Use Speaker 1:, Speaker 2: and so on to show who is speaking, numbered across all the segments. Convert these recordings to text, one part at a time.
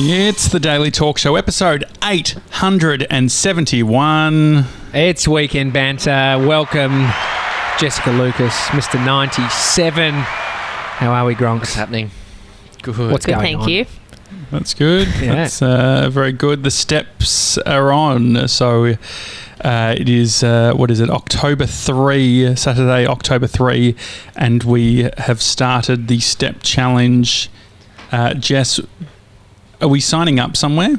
Speaker 1: It's the Daily Talk Show, episode 871.
Speaker 2: It's Weekend Banter. Welcome, Jessica Lucas, Mr. 97. How are we, Gronks?
Speaker 3: What's happening? Good.
Speaker 2: What's going on?
Speaker 4: Thank you.
Speaker 1: That's good.
Speaker 2: Yeah.
Speaker 1: That's very good. The steps are on. So it is, October 3, Saturday, October 3, and we have started the step challenge. Jess, are we signing up somewhere?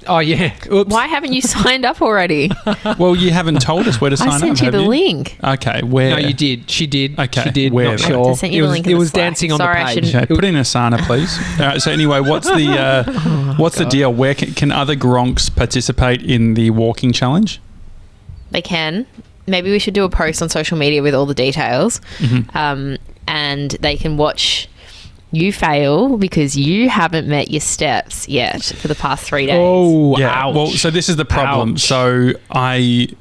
Speaker 2: Oh, yeah. Oops.
Speaker 4: Why haven't you signed up already?
Speaker 1: Well, you haven't told us where to sign up.
Speaker 4: I sent you the link.
Speaker 1: Okay, where?
Speaker 2: No, you did. She did.
Speaker 1: Okay,
Speaker 2: she did.
Speaker 1: where?
Speaker 2: Not sure.
Speaker 4: I sent you the link in
Speaker 2: It
Speaker 4: the
Speaker 2: was
Speaker 4: Slack.
Speaker 2: dancing on
Speaker 4: Sorry,
Speaker 2: the
Speaker 4: I
Speaker 2: page.
Speaker 4: shouldn't-
Speaker 1: Okay, put in Asana, please. All right, so anyway, what's the what's the deal? Where can other Gronks participate in the walking challenge?
Speaker 4: They can. Maybe we should do a post on social media with all the details. And they can watch you fail because you haven't met your steps yet for the past 3 days.
Speaker 2: Oh,
Speaker 1: Yeah.
Speaker 2: ouch.
Speaker 1: Well, so this is the problem.
Speaker 2: Ouch.
Speaker 1: So I've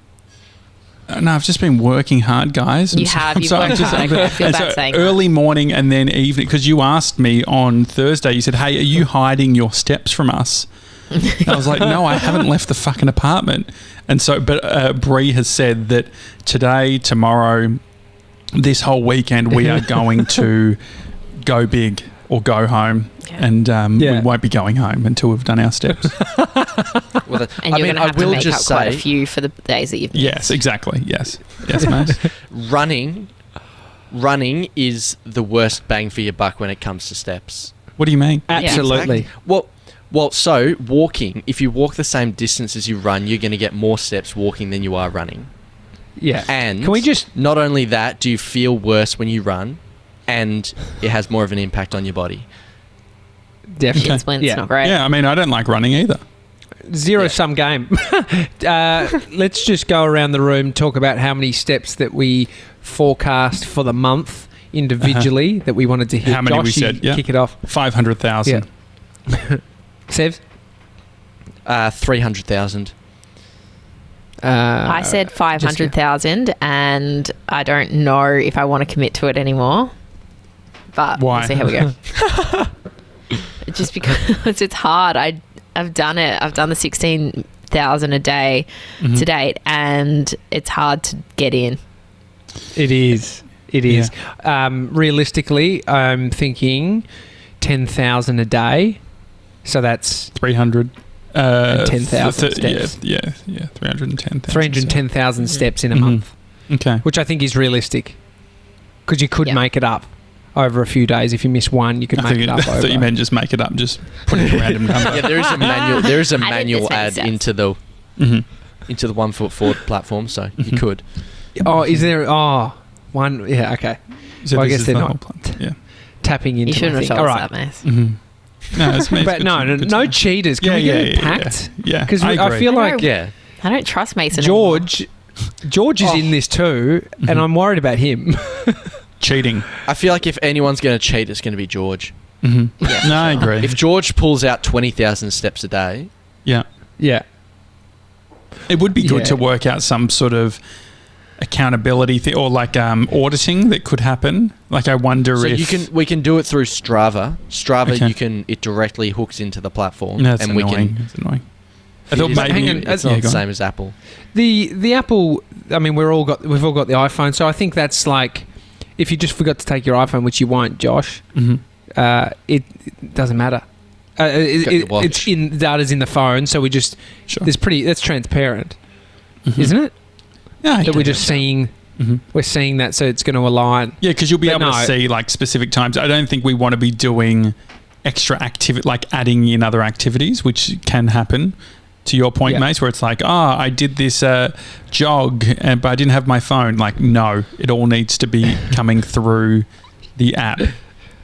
Speaker 1: just been working hard, guys.
Speaker 4: You have. You've worked hard. I feel
Speaker 1: and
Speaker 4: bad saying
Speaker 1: early morning and then evening, because you asked me on Thursday, you said, hey, are you hiding your steps from us? And I was like, no, I haven't left the fucking apartment. And so, but Bree has said that today, tomorrow, this whole weekend, we are going to go big or go home.
Speaker 4: Yeah.
Speaker 1: And we won't be going home until we've done our steps.
Speaker 3: Well,
Speaker 4: And you're going to have to make up quite a few for the days that you've missed.
Speaker 1: Yes, exactly. Yes, mate.
Speaker 3: running is the worst bang for your buck when it comes to steps.
Speaker 1: What do you mean?
Speaker 2: Absolutely.
Speaker 3: Well, so walking, if you walk the same distance as you run, you're going to get more steps walking than you are running.
Speaker 2: Yeah.
Speaker 3: And
Speaker 2: Can we just...
Speaker 3: not only that, do you feel worse when you run, and it has more of an impact on your body.
Speaker 2: Definitely.
Speaker 4: It's when it's not great.
Speaker 1: Yeah, I mean, I don't like running either.
Speaker 2: Zero-sum game. Let's just go around the room, talk about how many steps that we forecast for the month individually that we wanted to hit.
Speaker 1: How many
Speaker 2: Josh,
Speaker 1: we said?
Speaker 2: you kick it off.
Speaker 1: 500,000.
Speaker 2: Yeah. Sev?
Speaker 3: 300,000.
Speaker 4: I said 500,000 and I don't know if I want to commit to it anymore. But
Speaker 1: Why?
Speaker 4: we'll see how we go. Just because it's hard. I've done it. I've done the 16,000 a day to date and it's hard to get in.
Speaker 2: It is. It is. Realistically, I'm thinking 10,000 a day. So that's
Speaker 1: 300.
Speaker 2: 10,000 steps.
Speaker 1: Yeah, 310,000.
Speaker 2: 310,000 steps in a month,
Speaker 1: Okay.
Speaker 2: which I think is realistic. Because you could make it up over a few days. If you miss one, you could make it up
Speaker 1: I
Speaker 2: over.
Speaker 1: thought you meant just make it up, just put in a random number.
Speaker 3: Yeah, there is a manual. There is a manual add
Speaker 4: sense.
Speaker 3: into the 1 Foot Forward platform, so you could.
Speaker 2: Oh, is there... Oh, one... Yeah, okay.
Speaker 1: So
Speaker 2: Well, I
Speaker 1: this
Speaker 2: guess
Speaker 1: is
Speaker 2: they're
Speaker 1: the
Speaker 2: not
Speaker 1: whole plan. Yeah.
Speaker 2: tapping into
Speaker 4: You shouldn't
Speaker 2: my
Speaker 4: have
Speaker 2: thing.
Speaker 4: told
Speaker 2: All
Speaker 4: us
Speaker 2: right.
Speaker 4: that, mate.
Speaker 1: No, it's
Speaker 2: But no cheaters. Can we get it packed?
Speaker 1: Yeah.
Speaker 2: Because I
Speaker 1: agree.
Speaker 2: feel like
Speaker 3: Yeah.
Speaker 4: I don't trust Mason anymore.
Speaker 2: George is in this too, and I'm worried about him.
Speaker 1: Cheating.
Speaker 3: I feel like if anyone's going to cheat, it's going to be George.
Speaker 4: Yeah,
Speaker 1: No, I agree.
Speaker 3: If George pulls out 20,000 steps a day,
Speaker 1: Yeah.
Speaker 2: Yeah.
Speaker 1: It would be good
Speaker 2: Yeah.
Speaker 1: to work out some sort of accountability thing or like auditing that could happen. Like I wonder
Speaker 3: so
Speaker 1: if
Speaker 3: we can do it through Strava. Strava,
Speaker 1: Okay.
Speaker 3: it directly hooks into the platform,
Speaker 1: No, that's
Speaker 3: and
Speaker 1: annoying. It's annoying. I thought
Speaker 3: It is-
Speaker 1: maybe
Speaker 2: hang on,
Speaker 3: it's
Speaker 1: yeah,
Speaker 3: not
Speaker 1: go
Speaker 3: the
Speaker 1: on.
Speaker 3: same as Apple.
Speaker 2: The Apple. I mean, we've all got the iPhone, so I think that's like if you just forgot to take your iPhone, which you won't, Josh. It doesn't matter.
Speaker 3: Got your watch.
Speaker 2: It's in data's in the phone, so we just
Speaker 1: Sure.
Speaker 2: that's transparent, isn't it?
Speaker 1: Yeah,
Speaker 2: That we're just seeing. We're seeing that, so it's going to align.
Speaker 1: Yeah, because you'll be
Speaker 2: But
Speaker 1: able to
Speaker 2: no.
Speaker 1: see like specific times. I don't think we want to be doing extra activity, like adding in other activities, which can happen. To your point, Mace, where it's like, I did this jog, but I didn't have my phone. Like, no, it all needs to be coming through the app.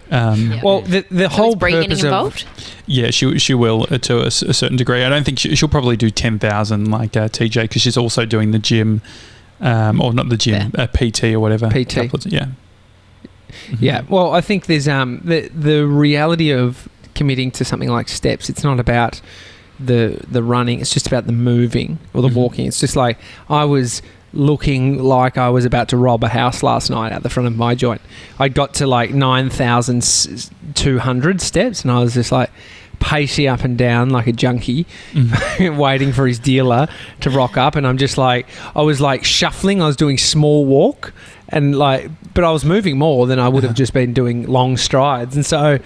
Speaker 2: Well, the whole
Speaker 4: Is Bree getting
Speaker 2: purpose
Speaker 4: involved?
Speaker 1: Yeah, she will to a certain degree. I don't think she'll probably do 10,000 like TJ because she's also doing the gym, or not the gym, PT or whatever.
Speaker 2: PT.
Speaker 1: Yeah.
Speaker 2: Yeah, well, I think there's the reality of committing to something like steps. It's not about the running. It's just about the moving or the walking. It's just like I was looking like I was about to rob a house last night at the front of my joint. I got to like 9,200 steps, and I was just like pacing up and down like a junkie, waiting for his dealer to rock up. And I'm just like, I was like shuffling. I was doing small walk, and like, but I was moving more than I would have just been doing long strides. And so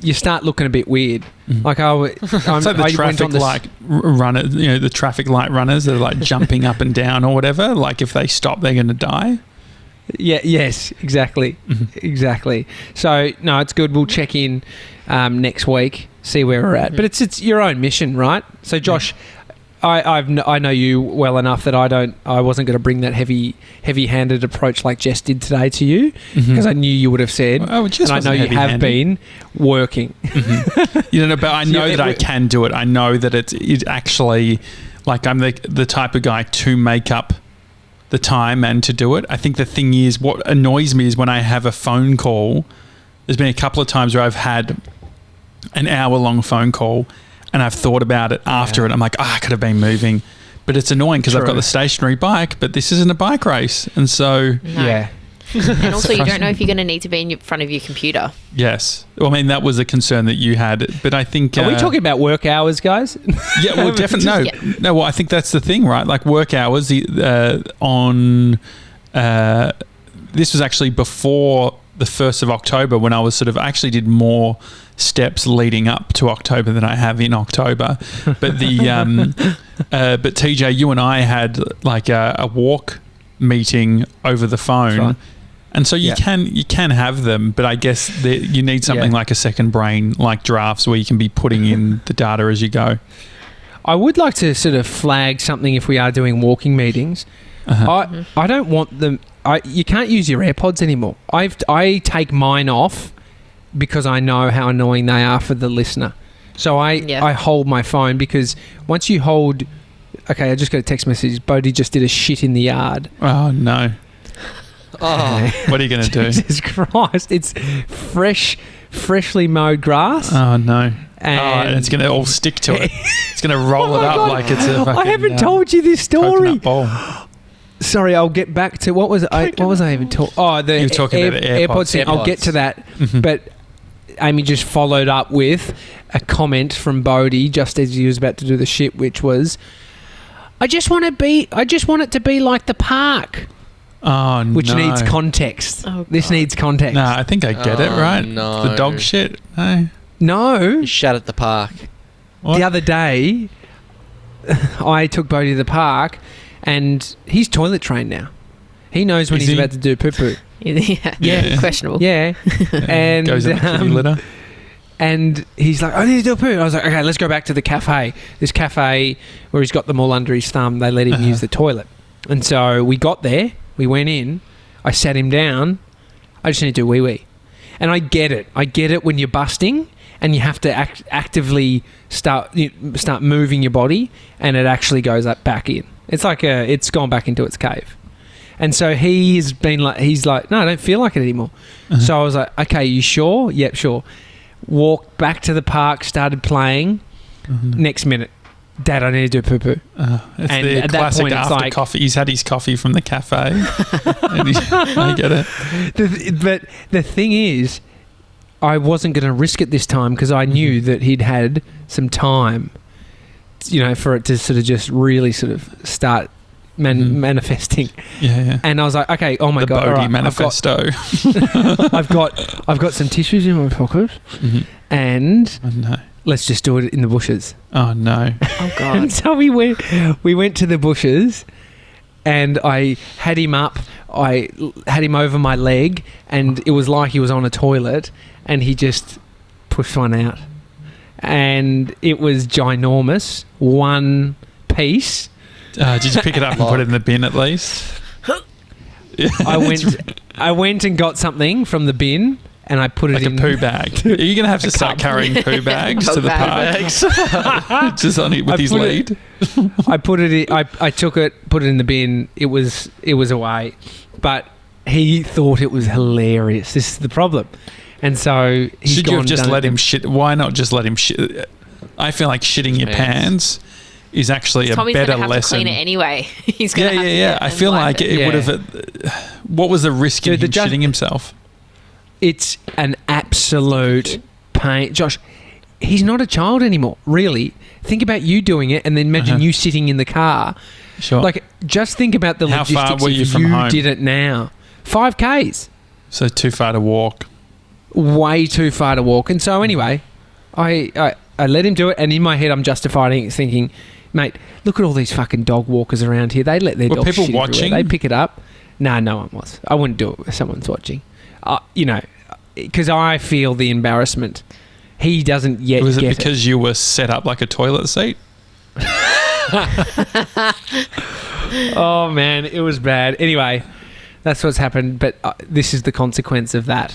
Speaker 2: you start looking a bit weird. Like
Speaker 1: it's like the traffic light runners, the traffic light runners that are like jumping up and down or whatever. Like if they stop, they're going to die.
Speaker 2: Yeah. Yes. Exactly. Exactly. So no, it's good. We'll check in next week, see where we're at. But it's your own mission, right? So Josh, I know you well enough that I wasn't going to bring that heavy-handed approach like Jess did today to you, because I knew you would have said, and I know you have been working.
Speaker 1: But I know that I can do it. I know that it's actually like I'm the type of guy to make up the time and to do it. I think the thing is, what annoys me is when I have a phone call. There's been a couple of times where I've had an hour-long phone call, and I've thought about it after it. I'm like, I could have been moving. But it's annoying because I've got the stationary bike, but this isn't a bike race. And so...
Speaker 4: No. Yeah. And also you don't know if you're going to need to be in front of your computer.
Speaker 1: Yes. Well, I mean, that was a concern that you had. But I think...
Speaker 2: Are we talking about work hours, guys?
Speaker 1: Yeah, well, definitely. No. Yeah. No, well, I think that's the thing, right? Like work hours this was actually before the 1st of October, when I was I actually did more steps leading up to October than I have in October. But the but TJ, you and I had like a walk meeting over the phone. Right. And so you can have them, but I guess you need something like a second brain, like drafts, where you can be putting in the data as you go.
Speaker 2: I would like to sort of flag something if we are doing walking meetings. I don't want them. You can't use your AirPods anymore. I take mine off because I know how annoying they are for the listener. So I hold my phone, because once you hold... Okay, I just got a text message. Bodhi just did a shit in the yard.
Speaker 1: Oh, no.
Speaker 3: Oh,
Speaker 1: what are you going to do?
Speaker 2: Jesus Christ. It's freshly mowed grass.
Speaker 1: Oh, no. And it's going to all stick to it. It's going to roll it up God. Like it's a fucking...
Speaker 2: I haven't told you this story.
Speaker 1: Bowl.
Speaker 2: Sorry, I'll get back to... What was I even talking... Oh,
Speaker 1: you were talking about the AirPods
Speaker 2: thing. I'll get to that. But Amy just followed up with a comment from Bodhi just as he was about to do the shit, which was... I just want it to be like the park.
Speaker 1: Oh, no.
Speaker 2: Which needs context. Oh, this needs context.
Speaker 1: No, I think I get it, right?
Speaker 3: No.
Speaker 1: The dog shit.
Speaker 2: No.
Speaker 3: You shat at the park.
Speaker 2: What? The other day, I took Bodhi to the park, and he's toilet trained now. He knows when he's about to do poo-poo.
Speaker 4: Yeah. Questionable.
Speaker 2: Yeah. And
Speaker 1: goes in the kitty litter.
Speaker 2: And he's like, I need to do a poo. I was like, okay, let's go back to the cafe. This cafe where he's got them all under his thumb, they let him use the toilet. And so we got there, we went in, I sat him down, I just need to do wee-wee. And I get it. I get it when you're busting and you have to actively start moving your body, and it actually goes back in. It's like it's gone back into its cave. And so he's like, no, I don't feel like it anymore. So I was like, okay, you sure? Yep, sure. Walked back to the park, started playing. Next minute, Dad, I need to do poo-poo.
Speaker 1: It's and the classic point, after like, coffee. He's had his coffee from the cafe. I get it.
Speaker 2: But the thing is, I wasn't going to risk it this time, because I knew that he'd had some time, for it to sort of just really sort of start manifesting.
Speaker 1: Yeah.
Speaker 2: And I was like, okay, oh my God.
Speaker 1: The Bodhi manifesto.
Speaker 2: I've got some tissues in my pocket, and let's just do it in the bushes.
Speaker 1: Oh no.
Speaker 4: Oh God.
Speaker 2: And so we went to the bushes, and I had him up. I had him over my leg, and it was like he was on a toilet, and he just pushed one out. And it was ginormous. One piece.
Speaker 1: Did you pick it up and put it in the bin at least?
Speaker 2: I went and got something from the bin, and I put it in
Speaker 1: a poo bag. Are you going to have to start carrying poo bags to the park? Just on it with his lead.
Speaker 2: I put it in, I took it, put it in the bin. It was away, but he thought it was hilarious. This is the problem, and so
Speaker 1: should you have just let him shit? Why not just let him shit? I feel like shitting your pants is actually
Speaker 4: Tommy's
Speaker 1: a better
Speaker 4: gonna have
Speaker 1: lesson.
Speaker 4: to clean it anyway. He's gonna have to
Speaker 1: Yeah.
Speaker 4: get it
Speaker 1: I
Speaker 4: and
Speaker 1: feel
Speaker 4: wipe
Speaker 1: like it
Speaker 2: Yeah.
Speaker 1: would have. What was the risk in
Speaker 2: Dude,
Speaker 1: him
Speaker 2: the
Speaker 1: shitting himself?
Speaker 2: It's an absolute pain. Josh, he's not a child anymore, really. Think about you doing it and then imagine you sitting in the car.
Speaker 1: Sure.
Speaker 2: Like, just think about the
Speaker 1: How
Speaker 2: logistics
Speaker 1: far were you
Speaker 2: if
Speaker 1: from
Speaker 2: you
Speaker 1: home?
Speaker 2: did it now. 5 Ks.
Speaker 1: So too far to walk.
Speaker 2: Way too far to walk. And so anyway, I let him do it, and in my head I'm justifying it, thinking, mate, look at all these fucking dog walkers around here. They let their
Speaker 1: Were
Speaker 2: dogs
Speaker 1: people
Speaker 2: shit
Speaker 1: watching?
Speaker 2: everywhere. They pick it up. No one was. I wouldn't do it if someone's watching. Because I feel the embarrassment. He doesn't yet
Speaker 1: Was it
Speaker 2: get
Speaker 1: because you were set up like a toilet seat?
Speaker 2: Oh, man, it was bad. Anyway, that's what's happened, but this is the consequence of that.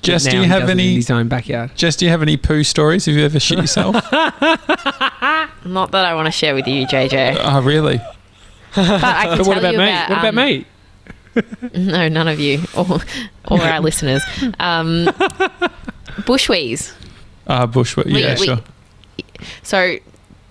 Speaker 1: Jess,
Speaker 2: Now
Speaker 1: do you
Speaker 2: he
Speaker 1: have
Speaker 2: does it in
Speaker 1: any?
Speaker 2: his own backyard?
Speaker 1: Jess, do you have any poo stories? Have you ever shit yourself?
Speaker 4: Not that I want to share with you, JJ.
Speaker 1: Oh, really?
Speaker 4: But I can
Speaker 2: But
Speaker 4: tell
Speaker 2: what about
Speaker 4: you
Speaker 2: me?
Speaker 4: about,
Speaker 2: What about me?
Speaker 4: No, none of you or our listeners. Bushwees.
Speaker 1: Bushwick. Yeah, sure.
Speaker 4: So,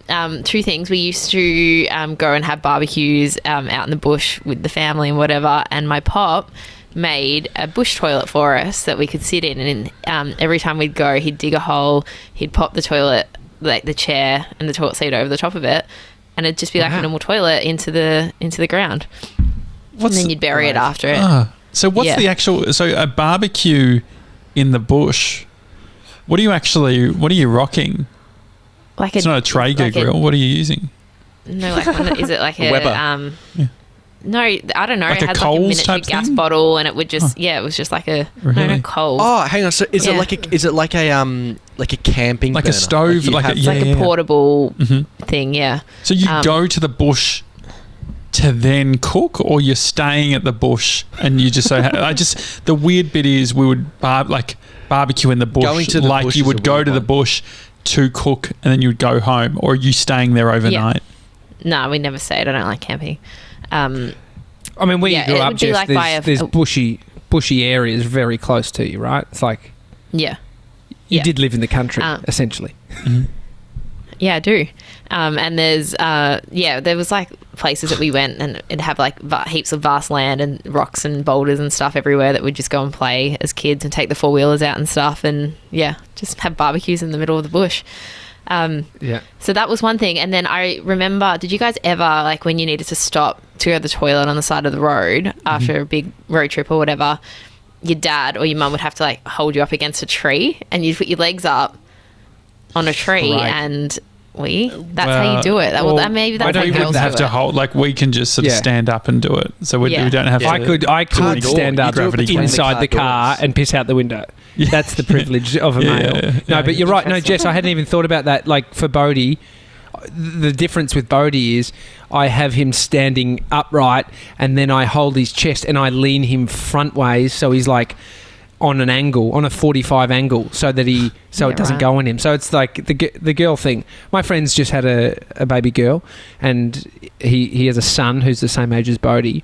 Speaker 4: 2 things. We used to go and have barbecues out in the bush with the family and whatever. And my pop made a bush toilet for us that we could sit in. And every time we'd go, he'd dig a hole, he'd pop the toilet, like the chair and the toilet seat over the top of it, and it'd just be like a normal toilet into the ground. And then you'd bury it after it.
Speaker 1: So what's the actual? So a barbecue in the bush. What are you rocking?
Speaker 4: Like
Speaker 1: It's not a Traeger grill. What are you using?
Speaker 4: No, like is it like a
Speaker 3: Weber.
Speaker 4: No, I don't know.
Speaker 1: Like
Speaker 4: it
Speaker 1: a
Speaker 4: had
Speaker 1: Coles
Speaker 4: like a miniature
Speaker 1: type
Speaker 4: gas
Speaker 1: thing?
Speaker 4: bottle, and it would just it was just like a no,
Speaker 1: Really?
Speaker 4: no Coles.
Speaker 3: Oh, hang on. So is
Speaker 4: Yeah.
Speaker 3: it like a camping
Speaker 1: Like a
Speaker 3: burner?
Speaker 1: stove,
Speaker 3: you
Speaker 1: like
Speaker 3: have-
Speaker 1: a-
Speaker 4: It's like a portable
Speaker 1: Mm-hmm.
Speaker 4: thing, yeah.
Speaker 1: So you go to the bush to then cook, or you're staying at the bush and you just the weird bit is we would barbecue in the bush,
Speaker 3: Going to the
Speaker 1: like
Speaker 3: bush
Speaker 1: you
Speaker 3: is
Speaker 1: would
Speaker 3: a
Speaker 1: go
Speaker 3: weird
Speaker 1: to the
Speaker 3: one.
Speaker 1: bush to cook and then you would go home, or are you staying there overnight?
Speaker 4: No, we never stayed. I don't like camping.
Speaker 2: I mean, where
Speaker 4: Yeah,
Speaker 2: you
Speaker 4: it
Speaker 2: grew up,
Speaker 4: would be
Speaker 2: Jess,
Speaker 4: like by
Speaker 2: there's
Speaker 4: a-
Speaker 2: bushy areas very close to you, right? It's like
Speaker 4: Yeah.
Speaker 2: you
Speaker 4: Yeah.
Speaker 2: did live in the country, essentially.
Speaker 4: Yeah, I do. And there's, there was like places that we went and it'd have like heaps of vast land and rocks and boulders and stuff everywhere that we'd just go and play as kids and take the 4-wheelers out and stuff and, just have barbecues in the middle of the bush. So that was one thing. And then I remember, did you guys ever, like when you needed to stop to go to the toilet on the side of the road after a big road trip or whatever, your dad or your mum would have to like hold you up against a tree and you'd put your legs up on a tree
Speaker 2: Right.
Speaker 4: and that's how you do it. Maybe that's
Speaker 1: I
Speaker 4: how
Speaker 1: don't
Speaker 4: girls
Speaker 1: have
Speaker 4: do
Speaker 1: to
Speaker 4: it.
Speaker 1: hold, like we can just sort of
Speaker 2: Yeah.
Speaker 1: stand up and do it. So we don't have to.
Speaker 2: I could
Speaker 3: Car door.
Speaker 2: stand
Speaker 3: You
Speaker 2: up
Speaker 3: do it between the
Speaker 2: inside the car
Speaker 3: doors.
Speaker 2: and piss out the window.
Speaker 1: Yeah.
Speaker 2: That's the privilege of a male.
Speaker 1: Yeah.
Speaker 2: No, but you're right. No,
Speaker 4: Interesting.
Speaker 2: Jess, I hadn't even thought about that. Like for Bodhi, the difference with Bodhi is I have him standing upright and then I hold his chest and I lean him front ways so he's like on an angle, on a 45 angle, so that it doesn't go on him. So it's like the girl thing. My friend's just had a baby girl, and he has a son who's the same age as Bodhi,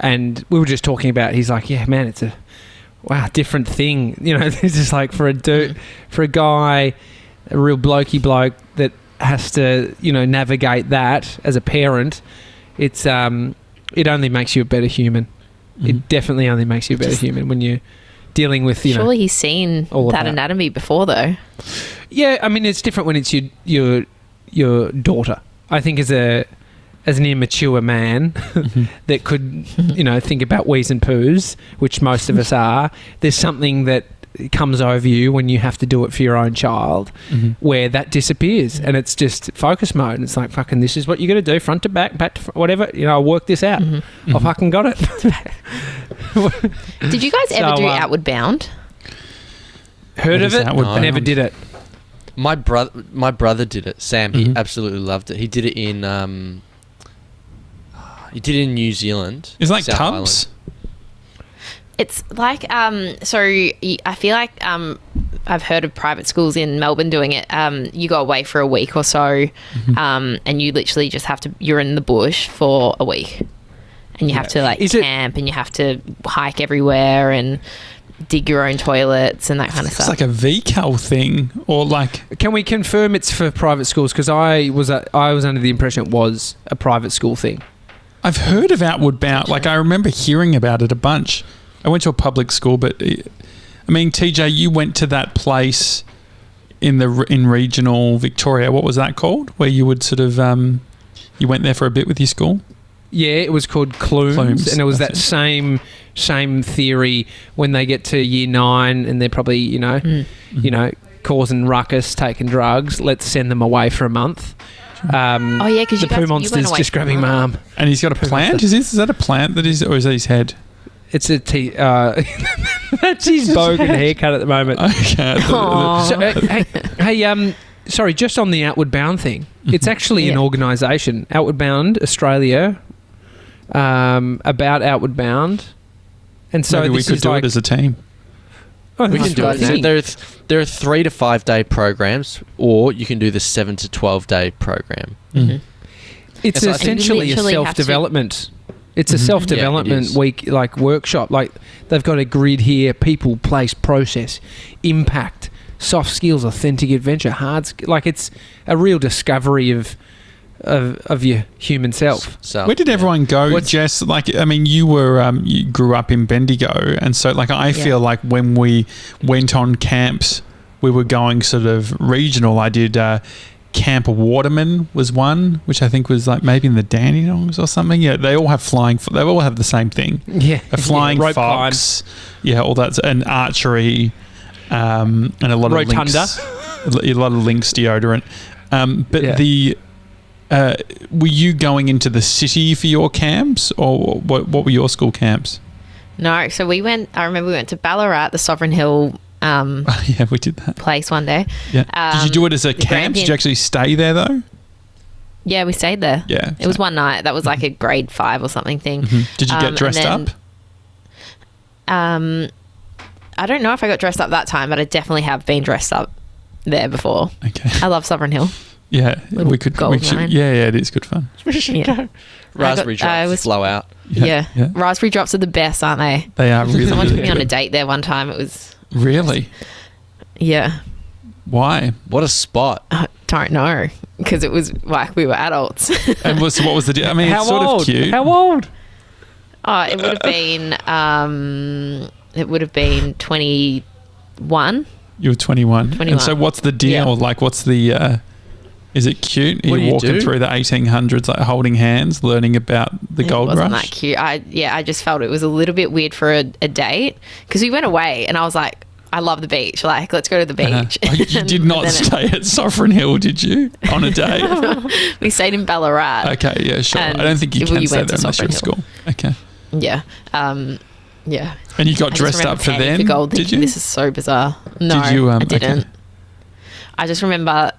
Speaker 2: and we were just talking about. He's like, yeah, man, it's a different thing. You know, it's just like for a guy, a real blokey bloke that has to navigate that as a parent. It's it only makes you a better human. It definitely only makes you a better human when you. Dealing with
Speaker 4: Surely he's seen
Speaker 2: all of
Speaker 4: that
Speaker 2: that.
Speaker 4: anatomy before though.
Speaker 2: Yeah, I mean it's different when it's your daughter. I think as an immature man that could think about wheeze and poos, which most of us are, there's something that comes over you when you have to do it for your own child, where that disappears and it's just focus mode. And it's like fucking this is what you got to do, front to back to front, whatever. I'll work this out. I fucking got it.
Speaker 4: Did you guys ever do Outward Bound?
Speaker 2: Heard
Speaker 1: What
Speaker 2: of
Speaker 1: is
Speaker 2: it?
Speaker 1: Outward
Speaker 2: I never
Speaker 1: Bound?
Speaker 2: did it.
Speaker 3: My brother did it. Sam, he absolutely loved it. He did it in New Zealand.
Speaker 1: Is it like
Speaker 3: South
Speaker 1: Tubs?
Speaker 4: It's like I feel like I've heard of private schools in Melbourne doing it. You go away for a week or so, and you literally just you're in the bush for a week, and you have to like
Speaker 2: Is it-
Speaker 4: camp and you have to hike everywhere and dig your own toilets and that kind of
Speaker 1: It's
Speaker 4: stuff.
Speaker 1: like a VCAL thing, or like
Speaker 2: Can we confirm it's for private schools? Because I was under the impression it was a private school thing.
Speaker 1: I've heard of Outward Bound. Like I remember hearing about it a bunch. I went to a public school, but I mean, TJ, you went to that place in regional Victoria. What was that called? Where you would sort of you went there for a bit with your school?
Speaker 2: Yeah, it was called Clumes, and it was that same theory when they get to year 9 and they're probably you know causing ruckus, taking drugs. Let's send them away for a month.
Speaker 4: Oh yeah, because
Speaker 2: the poo monster's just grabbing my arm.
Speaker 1: And he's got a plant. Is that a plant that is, or is that his head?
Speaker 2: It's a that's his bogan haircut at the moment.
Speaker 1: Okay.
Speaker 2: So, sorry, just on the Outward Bound thing. It's actually an organisation, Outward Bound Australia, about Outward Bound, and so
Speaker 1: maybe we could do it as a team.
Speaker 2: Oh,
Speaker 3: We can do it.
Speaker 2: it.
Speaker 3: There are 3 to 5 day programs, or you can do the 7 to 12 day program.
Speaker 1: Mm-hmm.
Speaker 2: It's
Speaker 3: So I think
Speaker 2: essentially
Speaker 4: you
Speaker 2: a
Speaker 4: literally have to-
Speaker 2: self-development. It's a
Speaker 1: Mhm.
Speaker 2: self-development
Speaker 3: Yeah, it is.
Speaker 2: week, like workshop. Like they've got a grid here: people, place, process, impact, soft skills, authentic adventure, like it's a real discovery of your human self.
Speaker 3: So
Speaker 1: Where did everyone go,
Speaker 2: What's-
Speaker 1: Jess? Like, I mean, you grew up in Bendigo, and so like I feel like when we went on camps, we were going sort of regional. I did Camp Waterman was one, which I think was like maybe in the Dandenongs or something. Yeah, they all have they all have the same thing.
Speaker 2: Yeah,
Speaker 1: A flying
Speaker 2: rope
Speaker 1: fox, all that, and archery, and a lot
Speaker 2: Rotunda.
Speaker 1: of Lynx, a lot of Lynx deodorant. But
Speaker 2: Yeah.
Speaker 1: were you going into the city for your camps, or what were your school camps?
Speaker 4: No, so I remember we went to Ballarat, the Sovereign Hill
Speaker 1: Yeah, we did that.
Speaker 4: place one day.
Speaker 1: Yeah. Did you do it as a
Speaker 4: the
Speaker 1: camp?
Speaker 4: Grampian-
Speaker 1: Did you actually stay there though?
Speaker 4: Yeah, we stayed there.
Speaker 1: Yeah.
Speaker 4: It was one night. That was like a grade 5 or something thing.
Speaker 1: Did you get
Speaker 4: and
Speaker 1: dressed
Speaker 4: then-
Speaker 1: up?
Speaker 4: I don't know if I got dressed up that time, but I definitely have been dressed up there before.
Speaker 1: Okay.
Speaker 4: I love Sovereign Hill.
Speaker 1: Yeah,
Speaker 4: Little
Speaker 1: we could.
Speaker 4: gold mine.
Speaker 1: Yeah, it is good fun.
Speaker 4: Yeah.
Speaker 3: raspberry drops flow out.
Speaker 4: Yeah. Raspberry drops are the best, aren't they?
Speaker 1: They are really.
Speaker 4: Someone took
Speaker 1: really
Speaker 4: me on a
Speaker 1: good.
Speaker 4: date there one time. It was,
Speaker 1: Really?
Speaker 4: yeah.
Speaker 1: Why?
Speaker 3: What a spot!
Speaker 4: I don't know, because it was like we were adults.
Speaker 1: And what was the deal? I mean,
Speaker 2: How
Speaker 1: it's sort
Speaker 2: old?
Speaker 1: of cute.
Speaker 2: How old?
Speaker 4: Oh, it would have been 21.
Speaker 1: You were 21.
Speaker 4: 21.
Speaker 1: And so what's the deal?
Speaker 4: Yeah.
Speaker 1: Like, what's the... is it cute? Are
Speaker 3: What do
Speaker 1: you
Speaker 3: you
Speaker 1: walking
Speaker 3: do?
Speaker 1: through the 1800s, like holding hands, learning about the gold
Speaker 4: It wasn't
Speaker 1: rush?
Speaker 4: that cute. I just felt it was a little bit weird for a date, because we went away and I was like, I love the beach. Like, let's go to the beach.
Speaker 1: Oh, you did not
Speaker 4: Then
Speaker 1: stay at Sovereign Hill, did you? On a date?
Speaker 4: we stayed in Ballarat.
Speaker 1: Okay, yeah, sure.
Speaker 4: And
Speaker 1: I don't think you
Speaker 4: if
Speaker 1: can
Speaker 4: you
Speaker 1: stay
Speaker 4: went
Speaker 1: there
Speaker 4: to
Speaker 1: unless you're at
Speaker 4: Sovereign
Speaker 1: school. Okay.
Speaker 4: Yeah. Yeah.
Speaker 1: And you got
Speaker 4: I just
Speaker 1: dressed
Speaker 4: remember
Speaker 1: up for
Speaker 4: panning
Speaker 1: them,
Speaker 4: gold,
Speaker 1: did
Speaker 4: thinking,
Speaker 1: you?
Speaker 4: This is so bizarre. No,
Speaker 1: Did you,
Speaker 4: I
Speaker 1: okay.
Speaker 4: didn't. I just remember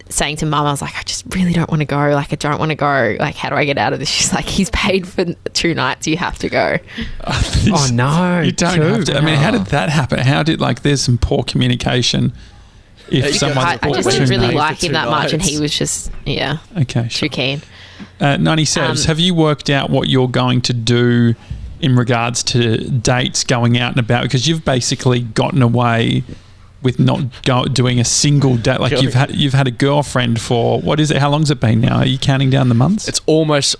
Speaker 4: saying to Mum, I was like, I just really don't want to go. Like, I don't want to go. Like, how do I get out of this? She's like, he's paid for 2 nights. You have to go.
Speaker 2: Oh no!
Speaker 1: You don't have to. I mean, how did that happen? How did, like, there's some poor communication if
Speaker 3: you
Speaker 1: someone...
Speaker 3: got-
Speaker 4: I just
Speaker 3: Two
Speaker 4: didn't really
Speaker 3: nights.
Speaker 4: like him that much, and he
Speaker 3: nights.
Speaker 4: was just, yeah,
Speaker 1: Okay, sure.
Speaker 4: too keen.
Speaker 1: 90 Sebs, have you worked out what you're going to do in regards to dates going out and about? Because you've basically gotten away with not doing a single date. Like, you've had a girlfriend for, what is it? How long's it been now? Are you counting down the months?
Speaker 3: It's almost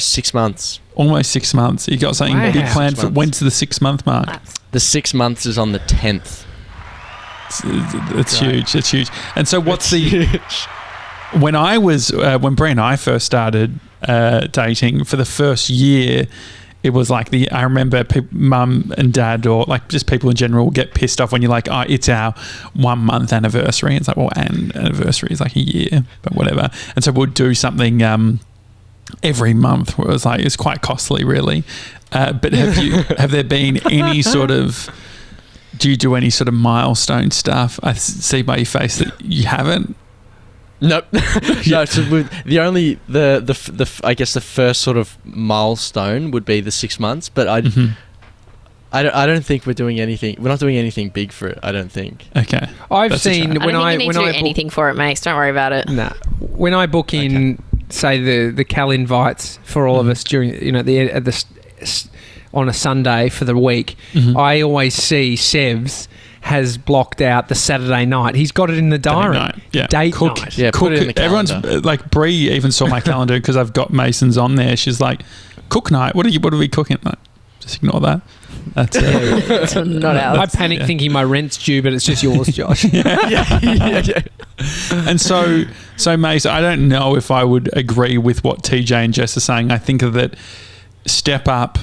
Speaker 3: 6 months.
Speaker 1: Almost 6 months. You got something
Speaker 2: Wow.
Speaker 1: big planned
Speaker 3: 6
Speaker 1: for,
Speaker 3: months.
Speaker 1: when's the 6 month mark?
Speaker 4: That's-
Speaker 3: The 6 months is on the 10th.
Speaker 1: It's huge. It's huge. And so what's when Brie and I first started dating, for the first year, it was like I remember mum and dad, or like just people in general, get pissed off when you're like, oh, it's our 1 month anniversary. It's like, well, and anniversary is like a year, but whatever. And so we'll do something every month where it's quite costly, really. But have there been any sort of, do you do any sort of milestone stuff? I see by your face that you haven't.
Speaker 3: Nope. No. So I guess the first sort of milestone would be the 6 months, but I don't think we're doing anything. We're not doing anything big for it. I don't think.
Speaker 1: Okay.
Speaker 2: I've
Speaker 1: That's a
Speaker 2: seen
Speaker 1: shame.
Speaker 4: I don't think you need to do anything for it, mate. Don't worry about it.
Speaker 2: Nah, when I book in, say the Cal invites for all of us during, on a Sunday for the week, I always see Sevs has blocked out the Saturday night. He's got it in the diary.
Speaker 1: Date night. Yeah.
Speaker 2: Date
Speaker 1: Cook.
Speaker 2: night.
Speaker 3: Yeah, put it in the calendar.
Speaker 1: Everyone's like, Bree even saw my calendar because I've got Mason's on there. She's like, cook night. What are we cooking? Like, just ignore that. That's
Speaker 4: It's not ours.
Speaker 2: I panic thinking my rent's due, but it's just yours, Josh.
Speaker 3: yeah.
Speaker 1: And so Mace, I don't know if I would agree with what TJ and Jess are saying. I think that step up,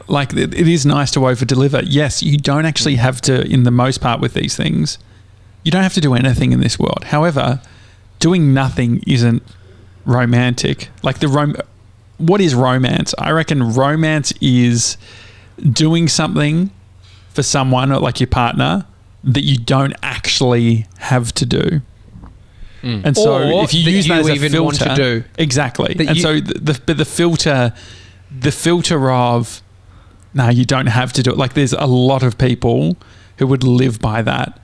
Speaker 1: like it is nice to over deliver. Yes, you don't actually have to, in the most part with these things, you don't have to do anything in this world. However, doing nothing isn't romantic. Like what is romance? I reckon romance is doing something for someone, like your partner, that you don't actually have to do. And so
Speaker 2: Or
Speaker 1: if you
Speaker 2: that
Speaker 1: use that
Speaker 2: you
Speaker 1: as a
Speaker 2: even
Speaker 1: filter,
Speaker 2: want to do.
Speaker 1: exactly.
Speaker 2: That
Speaker 1: And
Speaker 2: you-
Speaker 1: so the filter of, no, you don't have to do it. Like there's a lot of people who would live by that,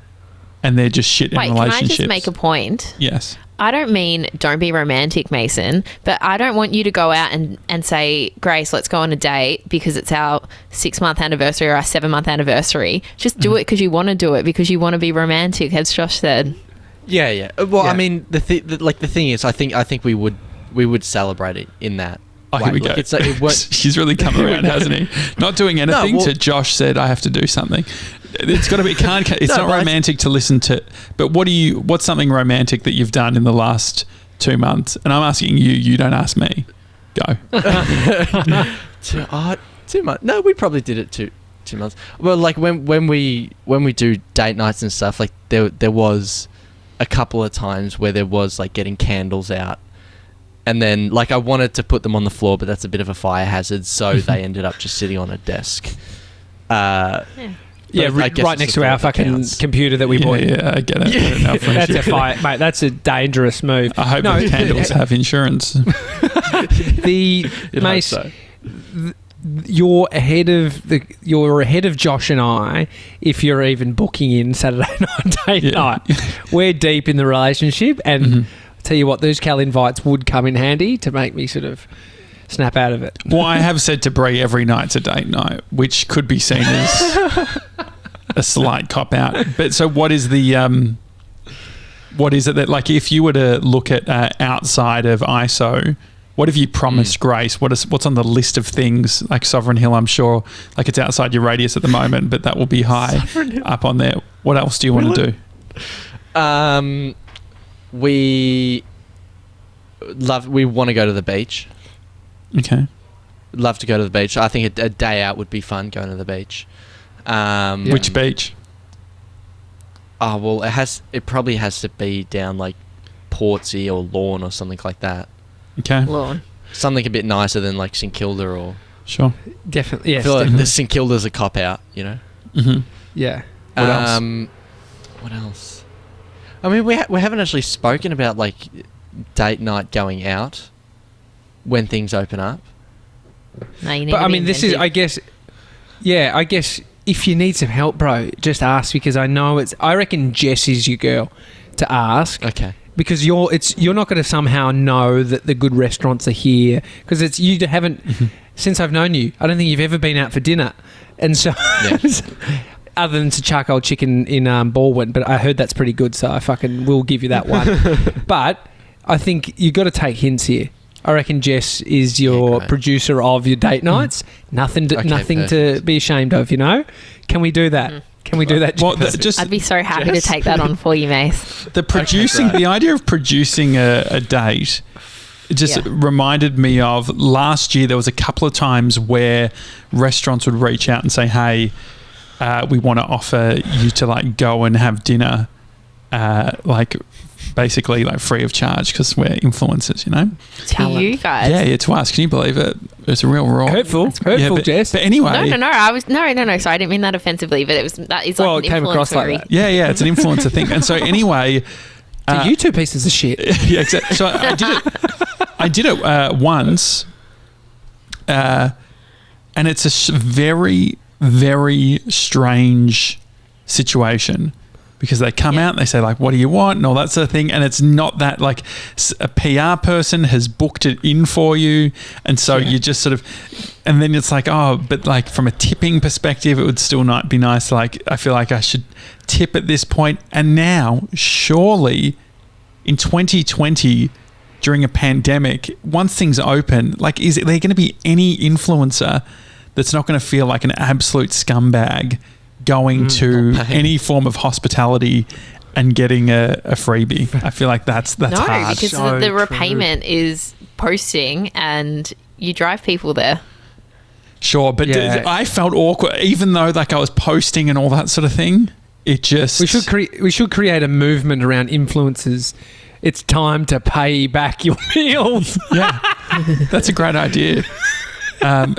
Speaker 1: and they're just shit in
Speaker 4: Wait, can I
Speaker 1: relationships.
Speaker 4: just make a point?
Speaker 1: Yes.
Speaker 4: I don't mean don't be romantic, Mason, but I don't want you to go out and say, Grace, let's go on a date because it's our 6-month anniversary or our 7-month anniversary. Just do it because you want to do it, because you want to be romantic, as Josh said.
Speaker 3: Yeah. Well,
Speaker 2: Yeah.
Speaker 3: I mean, the thing is, I think we would celebrate it in that.
Speaker 1: Oh, here we
Speaker 3: Like,
Speaker 1: go.
Speaker 3: it's like, it won't-
Speaker 1: She's really come around, hasn't he? Not doing anything
Speaker 3: well-
Speaker 1: to Josh said, I have to do something. It's got to be, it's
Speaker 3: No,
Speaker 1: not
Speaker 3: but
Speaker 1: romantic to listen to, but what's something romantic that you've done in the last 2 months? And I'm asking you don't ask me. Go.
Speaker 3: 2 months. No, we probably did it 2 months. Well, like when we do date nights and stuff, like there was a couple of times where there was like getting candles out, and then like I wanted to put them on the floor, but that's a bit of a fire hazard, so they ended up just sitting on a desk.
Speaker 2: Yeah,
Speaker 3: But I guess
Speaker 2: right
Speaker 3: it's
Speaker 2: next
Speaker 3: the
Speaker 2: to our
Speaker 3: thought that
Speaker 2: fucking
Speaker 3: counts.
Speaker 2: computer that we bought.
Speaker 1: Yeah, I get it. Our
Speaker 2: That's
Speaker 1: friendship.
Speaker 2: a fire, mate. That's a dangerous move.
Speaker 1: I hope those candles have insurance.
Speaker 2: The
Speaker 3: You'd hope
Speaker 2: Mace,
Speaker 3: so.
Speaker 2: you're ahead of Josh and I if you're even booking in Saturday night date
Speaker 1: Yeah.
Speaker 2: night. We're deep in the relationship, and I'll tell you what, those Cal invites would come in handy to make me sort of snap out of it.
Speaker 1: Well, I have said to Bree every night's a date night, which could be seen as a slight cop out. But so what is the what is it that, like, if you were to look at outside of ISO, what have you promised Grace? What's on the list of things? Like Sovereign Hill, I'm sure, like it's outside your radius at the moment, but that will be high up on there. What else do you want to do?
Speaker 3: We want to go to the beach.
Speaker 1: Okay.
Speaker 3: Love to go to the beach. I think a day out would be fun, going to the beach.
Speaker 1: Which beach?
Speaker 3: Oh, well, it probably has to be down like Portsea or Lawn or something like that.
Speaker 1: Okay.
Speaker 4: Lawn.
Speaker 3: Something a bit nicer than like St Kilda or...
Speaker 1: Sure.
Speaker 2: Definitely, yes.
Speaker 3: I feel like
Speaker 2: definitely.
Speaker 3: the St Kilda's a cop out, you know?
Speaker 1: Mm-hmm.
Speaker 2: Yeah.
Speaker 1: What else?
Speaker 3: What else? I mean, we haven't actually spoken about like date night going out when things open up.
Speaker 4: No, you need
Speaker 2: But
Speaker 4: to
Speaker 2: I
Speaker 4: be
Speaker 2: mean, this is,
Speaker 4: inventive.
Speaker 2: I guess if you need some help, bro, just ask, because I reckon Jess is your girl to ask.
Speaker 3: Okay.
Speaker 2: Because you're not going to somehow know that the good restaurants are here, because you haven't since I've known you. I don't think you've ever been out for dinner, and so other than to charcoal chicken in Baldwin, but I heard that's pretty good, so I fucking will give you that one. But I think you got to take hints here. I reckon Jess is your
Speaker 3: great.
Speaker 2: producer of your date nights. Nothing to
Speaker 3: perfect.
Speaker 2: be ashamed of, you know. Can we do that? Can we do that?
Speaker 1: Well,
Speaker 2: Jess?
Speaker 1: just
Speaker 4: I'd be so happy to take that on for you, Mace.
Speaker 1: the producing,
Speaker 3: great.
Speaker 1: the idea of producing a date, it just
Speaker 4: Yeah.
Speaker 1: reminded me of last year. There was a couple of times where restaurants would reach out and say, "Hey, we want to offer you to like go and have dinner, like basically like free of charge because we're influencers, you know."
Speaker 4: To you guys.
Speaker 1: Yeah, to us. Can you believe it? It's a real raw.
Speaker 2: hurtful,
Speaker 1: but,
Speaker 2: Jess.
Speaker 1: But anyway,
Speaker 4: No. I was no. Sorry, I didn't mean that offensively, but that is like
Speaker 2: Well,
Speaker 4: an
Speaker 2: it came across like
Speaker 4: influencery.
Speaker 2: that.
Speaker 1: yeah, it's an influencer thing. And so anyway,
Speaker 2: So you two pieces of shit.
Speaker 1: yeah, exactly. So I did it once, and it's a very, very strange situation because they come out and they say like, what do you want? And all that sort of thing. And it's not that like a PR person has booked it in for you. And so you just sort of, and then it's like, oh, but like from a tipping perspective, it would still not be nice. Like, I feel like I should tip at this point. And now surely in 2020, during a pandemic, once things open, like, is there going to be any influencer that's not going to feel like an absolute scumbag going to any form of hospitality and getting a freebie? I feel like that's
Speaker 4: No,
Speaker 1: hard.
Speaker 4: because
Speaker 2: So
Speaker 4: the
Speaker 2: true.
Speaker 4: repayment is posting and you drive people there.
Speaker 1: Sure, but I felt awkward, even though like I was posting and all that sort of thing. It just
Speaker 2: We should create a movement around influencers. It's time to pay back your meals.
Speaker 1: Yeah, that's a great idea.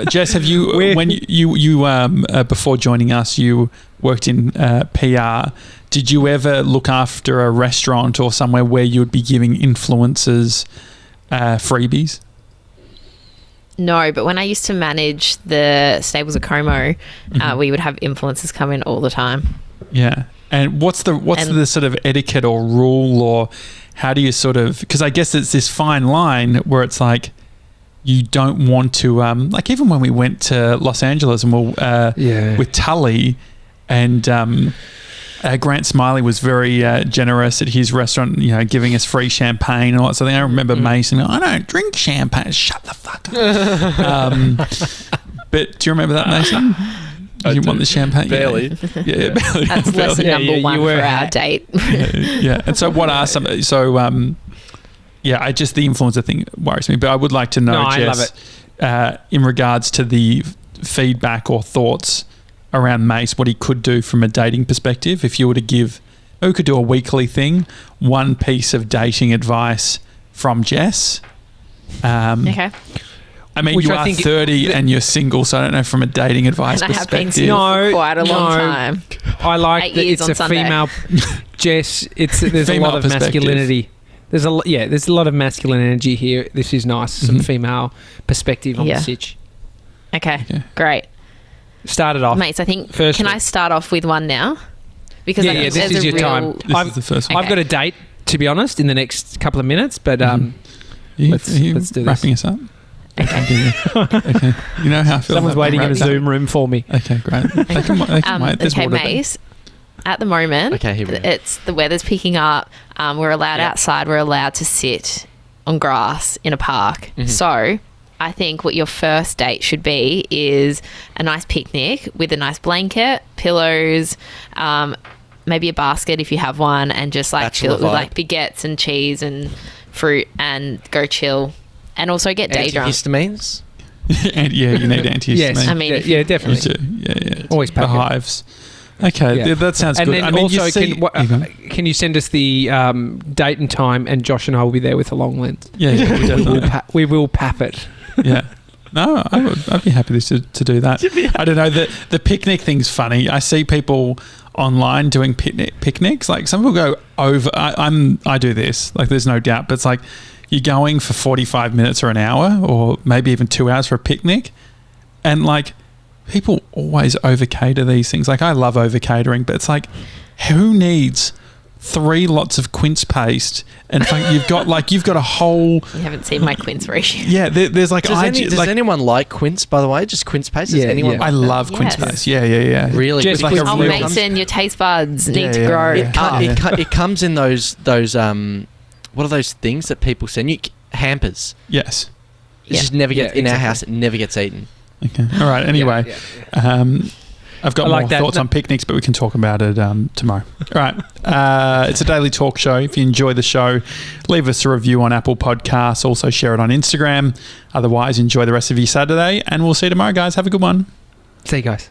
Speaker 1: Jess, have you when you before joining us, you worked in PR? Did you ever look after a restaurant or somewhere where you would be giving influencers freebies?
Speaker 4: No, but when I used to manage the stables of Como, we would have influencers come in all the time.
Speaker 1: Yeah. And what's the sort of etiquette or rule, or how do you sort of, because I guess it's this fine line where it's like you don't want to like even when we went to Los Angeles and with Tully and Grant Smiley was very generous at his restaurant, you know, giving us free champagne and all that sort of thing. I remember Mason, I don't drink champagne. Shut the fuck up. But do you remember that, Mason? You want the champagne?
Speaker 3: Barely.
Speaker 1: Yeah, barely.
Speaker 4: That's lesson number one for our date.
Speaker 1: Yeah. And so what are some... So, I just... The influencer thing worries me. But I would like to know, Jess,
Speaker 2: I love it.
Speaker 1: In regards to the feedback or thoughts around Mace, what he could do from a dating perspective, if you were to give... We could do a weekly thing, one piece of dating advice from Jess.
Speaker 4: Okay.
Speaker 1: I mean,
Speaker 2: Which
Speaker 1: you
Speaker 2: I
Speaker 1: are
Speaker 2: think
Speaker 1: 30 and you're single, so I don't know from a dating advice
Speaker 4: And I have been
Speaker 1: perspective.
Speaker 4: single for quite a long time.
Speaker 2: I like
Speaker 4: 8
Speaker 2: that
Speaker 4: years
Speaker 2: it's
Speaker 4: on
Speaker 2: a
Speaker 4: Sunday.
Speaker 2: female. Jess, there's
Speaker 1: Female
Speaker 2: a lot of
Speaker 1: perspective.
Speaker 2: masculinity. There's a lot of masculine energy here. This is nice. Some female perspective on the sitch.
Speaker 4: Okay, great.
Speaker 2: Start it off.
Speaker 4: Mates, I think,
Speaker 2: First
Speaker 4: can
Speaker 2: one.
Speaker 4: I start off with one now? Because I think
Speaker 2: this
Speaker 4: there's
Speaker 2: is
Speaker 4: a
Speaker 2: your
Speaker 4: real...
Speaker 2: time.
Speaker 1: This is the first one.
Speaker 2: I've got a date, to be honest, in the next couple of minutes, but let's do this.
Speaker 1: Wrapping us up?
Speaker 4: Okay.
Speaker 1: Okay. You know how I feel.
Speaker 2: Someone's
Speaker 1: about
Speaker 2: waiting in a
Speaker 1: wrapping up?
Speaker 2: Zoom room for me.
Speaker 1: Okay, great. They can wait. There's
Speaker 4: Okay,
Speaker 1: water there.
Speaker 4: Mace, at the moment,
Speaker 3: Okay, here we go.
Speaker 4: it's the weather's picking up. We're allowed outside. We're allowed to sit on grass in a park. So I think what your first date should be is a nice picnic with a nice blanket, pillows, maybe a basket if you have one, and just like
Speaker 3: Bachelor
Speaker 4: fill it with
Speaker 3: vibe.
Speaker 4: like baguettes and cheese and fruit and go chill. And also get day drunk.
Speaker 3: Antihistamines?
Speaker 1: And you need antihistamine.
Speaker 2: Yes,
Speaker 4: I mean,
Speaker 2: yeah,
Speaker 1: You
Speaker 2: definitely.
Speaker 1: do. Yeah.
Speaker 2: Always
Speaker 1: the
Speaker 2: pack it.
Speaker 1: hives. Okay,
Speaker 2: Yeah.
Speaker 1: that sounds
Speaker 2: And
Speaker 1: good.
Speaker 2: then
Speaker 1: I mean,
Speaker 2: also,
Speaker 1: you see,
Speaker 2: can you send us the date and time, and Josh and I will be there with a long lens.
Speaker 1: yeah, definitely.
Speaker 2: We will pap it.
Speaker 1: Yeah. No, I'd be happy to do that. I don't know. The picnic thing's funny. I see people online doing picnics. Like some people go over. I do this. Like there's no doubt. But it's like you're going for 45 minutes or an hour, or maybe even 2 hours for a picnic, and like people always over cater these things. Like I love over catering, but it's like who needs 3 lots of quince paste and you've got a whole
Speaker 4: you haven't seen my quince ratio.
Speaker 1: yeah there's like
Speaker 3: Does anyone like quince, by the way? Just quince paste? Does
Speaker 2: Yeah,
Speaker 3: anyone
Speaker 2: yeah.
Speaker 3: like
Speaker 1: I
Speaker 3: that?
Speaker 1: love quince
Speaker 4: Yes.
Speaker 1: paste. Yeah.
Speaker 3: Really?
Speaker 2: Just
Speaker 1: With like
Speaker 2: quince
Speaker 1: a
Speaker 4: Oh,
Speaker 1: real
Speaker 4: Mason, your taste buds need to
Speaker 1: yeah,
Speaker 4: grow
Speaker 1: yeah.
Speaker 4: up.
Speaker 3: It comes in those what are those things that people send you? Hampers.
Speaker 1: Yes.
Speaker 3: It
Speaker 4: Yeah.
Speaker 3: just never gets in our
Speaker 2: exactly.
Speaker 3: house. It never gets eaten.
Speaker 1: Okay. All right. Anyway, I've got
Speaker 2: I like
Speaker 1: more
Speaker 2: that.
Speaker 1: thoughts on picnics, but we can talk about it tomorrow. All right. It's a daily talk show. If you enjoy the show, leave us a review on Apple Podcasts. Also share it on Instagram. Otherwise, enjoy the rest of your Saturday, and we'll see you tomorrow, guys. Have a good one.
Speaker 2: See you guys.